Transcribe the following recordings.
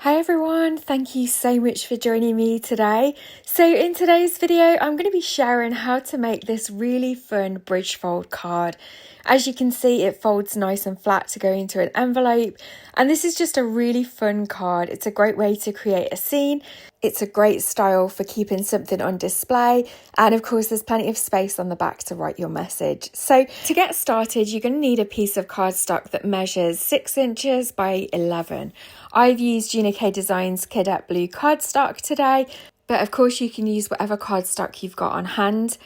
Hi everyone, thank you so much for joining me today. So in today's video, I'm going to be sharing how to make this really fun bridge fold card. As you can see, it folds nice and flat to go into an envelope, and this is just a really fun card. It's a great way to create a scene. It's a great style for keeping something on display, and of course there's plenty of space on the back to write your message. So to get started, you're going to need a piece of cardstock that measures 6 inches by 11. I've used Gina Design's Cadet blue cardstock today, but of course you can use whatever cardstock you've got on hand.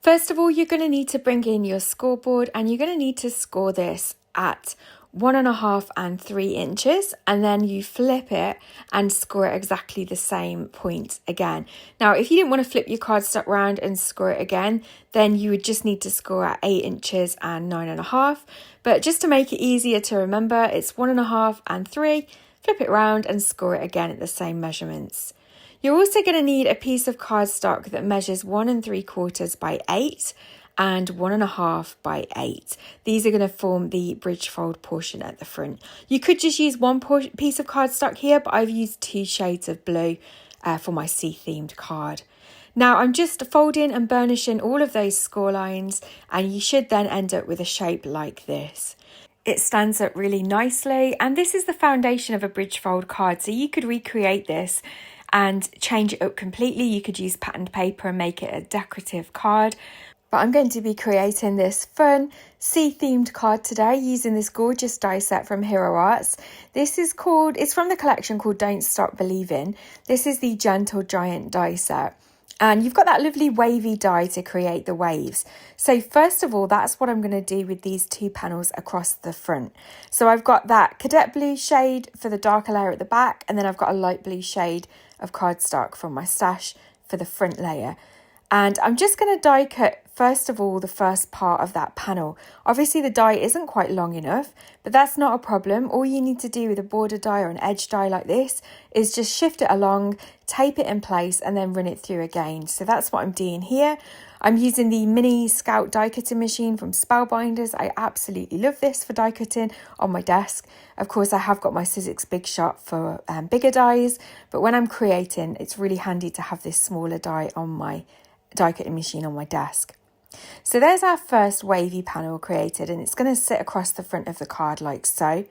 First of all, you're going to need to bring in your scoreboard, and you're going to need to score this at 1.5 and 3 inches, and then you flip it and score it exactly the same point again. Now, if you didn't want to flip your cardstock round and score it again, then you would just need to score at 8 inches and 9.5. But just to make it easier to remember, it's 1.5 and 3, flip it round and score it again at the same measurements. You're also going to need a piece of cardstock that measures 1 3/4 by 8 and 1.5 by 8. These are going to form the bridge fold portion at the front. You could just use one piece of cardstock here, but I've used 2 shades of blue for my sea-themed card. Now I'm just folding and burnishing all of those score lines, and you should then end up with a shape like this. It stands up really nicely, and this is the foundation of a bridge fold card, so you could recreate this and change it up completely. You could use patterned paper and make it a decorative card. But I'm going to be creating this fun sea-themed card today using this gorgeous die set from Hero Arts. It's from the collection called Don't Stop Believing. This is the Gentle Giant die set. And you've got that lovely wavy die to create the waves. So first of all, that's what I'm going to do with these 2 panels across the front. So I've got that Cadet blue shade for the darker layer at the back, and then I've got a light blue shade of cardstock from my stash for the front layer. And I'm just going to die cut, first of all, the first part of that panel. Obviously, the die isn't quite long enough, but that's not a problem. All you need to do with a border die or an edge die like this is just shift it along, tape it in place, and then run it through again. So that's what I'm doing here. I'm using the mini Scout die cutting machine from Spellbinders. I absolutely love this for die cutting on my desk. Of course, I have got my Sizzix Big Shot for bigger dies, but when I'm creating, it's really handy to have this smaller die on my die cutting machine on my desk. So there's our first wavy panel created, and it's going to sit across the front of the card like so.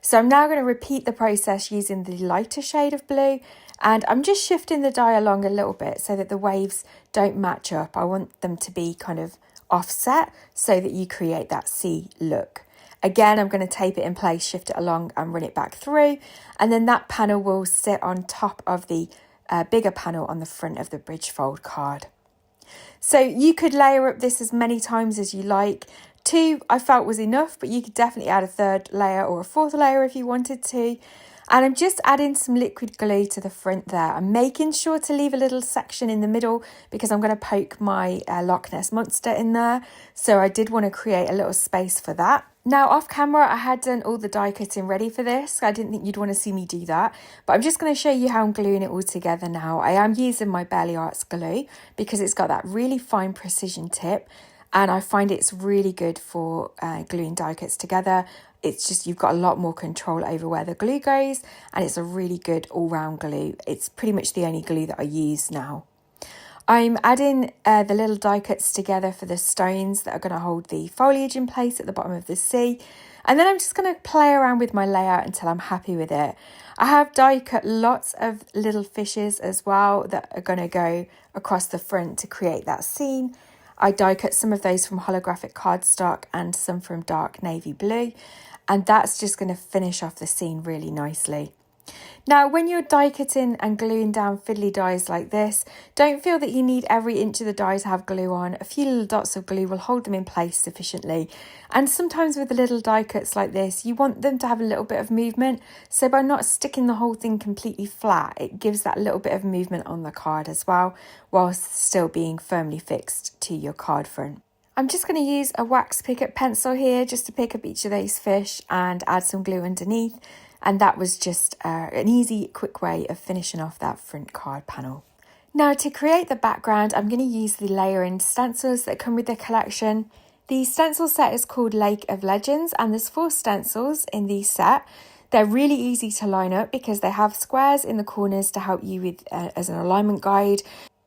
So I'm now going to repeat the process using the lighter shade of blue, and I'm just shifting the die along a little bit so that the waves don't match up. I want them to be kind of offset so that you create that sea look. Again, I'm going to tape it in place, shift it along and run it back through, and then that panel will sit on top of the bigger panel on the front of the bridge fold card. So you could layer up this as many times as you like. 2 I felt was enough, but you could definitely add a 3rd layer or a 4th layer if you wanted to. And I'm just adding some liquid glue to the front there. I'm making sure to leave a little section in the middle because I'm going to poke my Loch Ness monster in there. So I did want to create a little space for that. Now off camera, I had done all the die cutting ready for this. I didn't think you'd want to see me do that, but I'm just going to show you how I'm gluing it all together now. I am using my Belly Arts glue because it's got that really fine precision tip, and I find it's really good for gluing die cuts together. It's just, you've got a lot more control over where the glue goes, and it's a really good all-round glue. It's pretty much the only glue that I use now. I'm adding the little die cuts together for the stones that are going to hold the foliage in place at the bottom of the sea. And then I'm just going to play around with my layout until I'm happy with it. I have die cut lots of little fishes as well that are going to go across the front to create that scene. I die cut some of those from holographic cardstock and some from dark navy blue. And that's just going to finish off the scene really nicely. Now, when you're die cutting and gluing down fiddly dies like this, don't feel that you need every inch of the die to have glue on. A few little dots of glue will hold them in place sufficiently. And sometimes with the little die cuts like this, you want them to have a little bit of movement. So by not sticking the whole thing completely flat, it gives that little bit of movement on the card as well, whilst still being firmly fixed to your card front. I'm just going to use a wax pick-up pencil here just to pick up each of those fish and add some glue underneath. And that was just an easy, quick way of finishing off that front card panel. Now to create the background, I'm going to use the layering stencils that come with the collection. The stencil set is called Lake of Legends, and there's 4 stencils in the set. They're really easy to line up because they have squares in the corners to help you with as an alignment guide.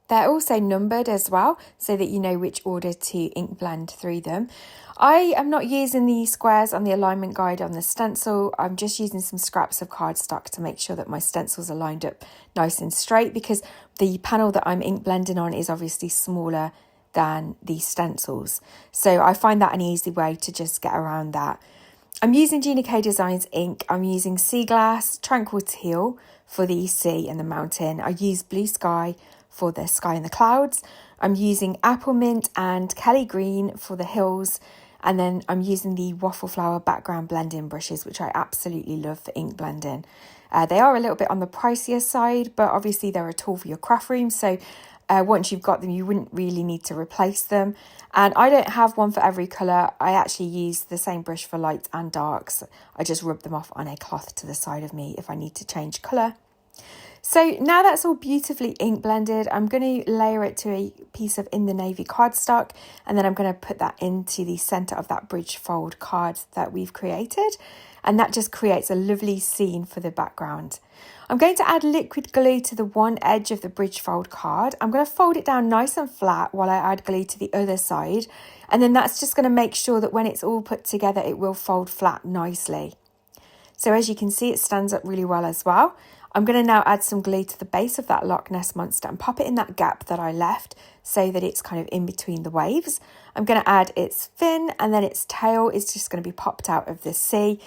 They're also numbered as well, so that you know which order to ink blend through them. I am not using the squares on the alignment guide on the stencil. I'm just using some scraps of cardstock to make sure that my stencils are lined up nice and straight, because the panel that I'm ink blending on is obviously smaller than the stencils. So I find that an easy way to just get around that. I'm using Gina K Designs ink. I'm using Sea Glass, Tranquil Teal for the sea and the mountain. I use Blue Sky for the sky and the clouds. I'm using Applemint and Kelly Green for the hills. And then I'm using the Waffle Flower background blending brushes, which I absolutely love for ink blending. They are a little bit on the pricier side, but obviously they're a tool for your craft room. So once you've got them, you wouldn't really need to replace them. And I don't have one for every colour. I actually use the same brush for lights and darks. I just rub them off on a cloth to the side of me if I need to change colour. So now that's all beautifully ink blended, I'm going to layer it to a piece of In the Navy cardstock, and then I'm going to put that into the centre of that bridge fold card that we've created, and that just creates a lovely scene for the background. I'm going to add liquid glue to the one edge of the bridge fold card. I'm going to fold it down nice and flat while I add glue to the other side, and then that's just going to make sure that when it's all put together it will fold flat nicely. So as you can see, it stands up really well as well. I'm going to now add some glue to the base of that Loch Ness monster and pop it in that gap that I left so that it's kind of in between the waves. I'm going to add its fin, and then its tail is just going to be popped out of the sea.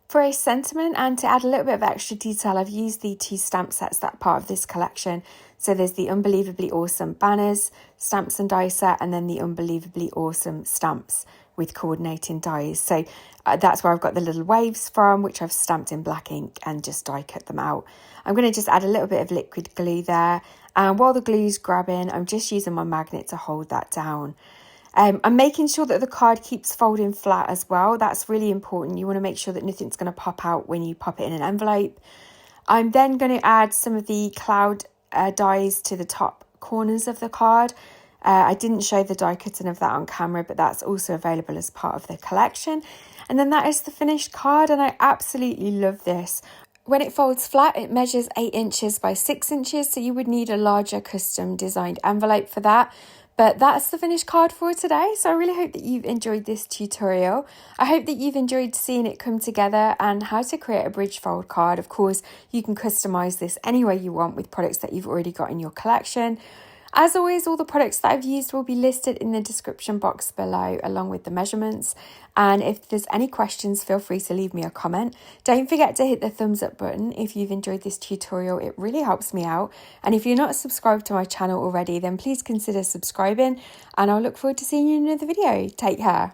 For a sentiment and to add a little bit of extra detail, I've used the 2 stamp sets that are part of this collection. So there's the Unbelievably Awesome Banners, Stamps and Die set, and then the Unbelievably Awesome Stamps with coordinating dies. So that's where I've got the little waves from, which I've stamped in black ink and just die cut them out. I'm going to just add a little bit of liquid glue there, and while the glue's grabbing, I'm just using my magnet to hold that down. I'm making sure that the card keeps folding flat as well. That's really important. You want to make sure that nothing's going to pop out when you pop it in an envelope. I'm then going to add some of the cloud dies to the top corners of the card. I didn't show the die cutting of that on camera, but that's also available as part of the collection. And then that is the finished card, and I absolutely love this. When it folds flat, it measures 8 inches by 6 inches, so you would need a larger custom designed envelope for that. But that's the finished card for today. So I really hope that you've enjoyed this tutorial. I hope that you've enjoyed seeing it come together and how to create a bridge fold card. Of course, you can customize this any way you want with products that you've already got in your collection. As always, all the products that I've used will be listed in the description box below along with the measurements. And if there's any questions, feel free to leave me a comment. Don't forget to hit the thumbs up button if you've enjoyed this tutorial. It really helps me out. And if you're not subscribed to my channel already, then please consider subscribing. And I'll look forward to seeing you in another video. Take care.